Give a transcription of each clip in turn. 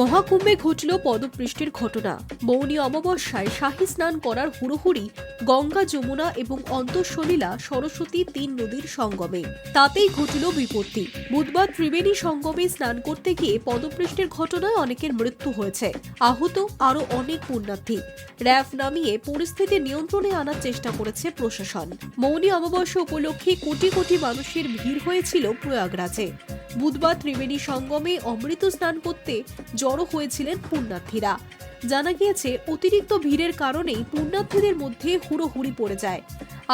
মহাকুম্ভে ঘটল পদপৃষ্ঠের ঘটনা। মৌনী অমাবস্যায় শাহী স্নান করার হুড়োহুড়ি গঙ্গা, যমুনা এবং অন্তঃসলীলা সরস্বতী ৩ নদীর সঙ্গমে। তাতেই ঘটল বিপত্তি। বুধবার ত্রিবেণী সঙ্গমে স্নান করতে গিয়ে পদপৃষ্ঠের ঘটনায় অনেকের মৃত্যু হয়েছে। আহত আরও অনেক পুণ্যার্থী। র্যাফ নামিয়ে পরিস্থিতি নিয়ন্ত্রণে আনার চেষ্টা করেছে প্রশাসন। মৌনী অমাবস্যা উপলক্ষে কোটি কোটি মানুষের ভিড় হয়েছিল প্রয়াগরাজে। বুধবার ত্রিবেণী সঙ্গমে অমৃত স্নান করতে জড়ো হয়েছিলেন পুণ্যার্থীরা। জানা গিয়েছে, অতিরিক্ত ভিড়ের কারণেই পুণ্যার্থীদের মধ্যে হুড়োহুড়ি পড়ে যায়।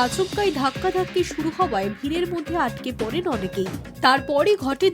আচমকাই ধাক্কাধাক্কি শুরু হওয়ায় ভিড়ের মধ্যে আটকে পড়েন অনেকেই। তারপরই ঘটে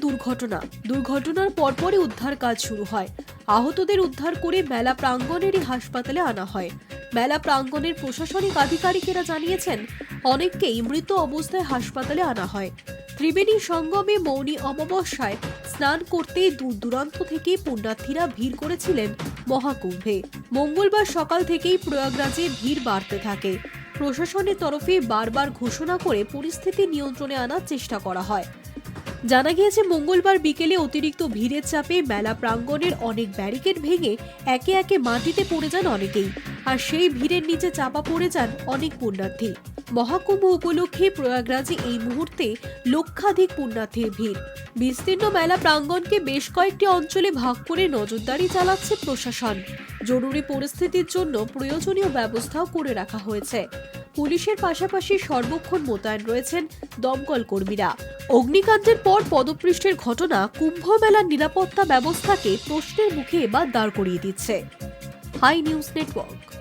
দুর্ঘটনার পরপরই উদ্ধার কাজ শুরু হয়। আহতদের উদ্ধার করে মেলা প্রাঙ্গণেরই হাসপাতালে আনা হয়। মেলা প্রাঙ্গণের প্রশাসনিক আধিকারিকেরা জানিয়েছেন, অনেককেই মৃত অবস্থায় হাসপাতালে আনা হয়। ত্রিবেণী সঙ্গমে মৌনী অমাবস্যায় স্নান করতে দূর দূরান্ত থেকে পুণ্যার্থীরা ভিড় করেছিলেন মহাকুম্ভে। মঙ্গলবার সকাল থেকেই প্রয়াগরাজে ভিড় বাড়তে থাকে। প্রশাসনের তরফে বারবার ঘোষণা করে পরিস্থিতি নিয়ন্ত্রণে আনার চেষ্টা করা হয়। জানা গিয়েছে, মঙ্গলবার বিকেলে অতিরিক্ত ভিড়ের চাপে মেলা প্রাঙ্গণের অনেক ব্যারিকেড ভেঙে একে একে মাটিতে পড়ে যান অনেকেই। আর সেই ভিড়ের নিচে চাপা পড়ে যান অনেক পুণ্যার্থী। মহাকুম্ভ উপলক্ষে প্রয়াগরাজে এই মুহূর্তে লক্ষাধিক পুণ্যার্থীর ভিড়। বিস্তীর্ণ মেলা প্রাঙ্গণকে বেশ কয়েকটি অঞ্চলে ভাগ করে নজরদারি চালাচ্ছে প্রশাসন। জরুরি পরিস্থিতির জন্য প্রয়োজনীয় ব্যবস্থাও করে রাখা হয়েছে। পুলিশের পাশাপাশি সর্বক্ষণ মোতায়েন রয়েছেন দমকল কর্মীরা। অগ্নিকাণ্ডের পর পদপৃষ্ঠের ঘটনা কুম্ভ মেলার নিরাপত্তা ব্যবস্থাকে প্রশ্নের মুখে এবার দাঁড় করিয়ে দিচ্ছে। Hi News network.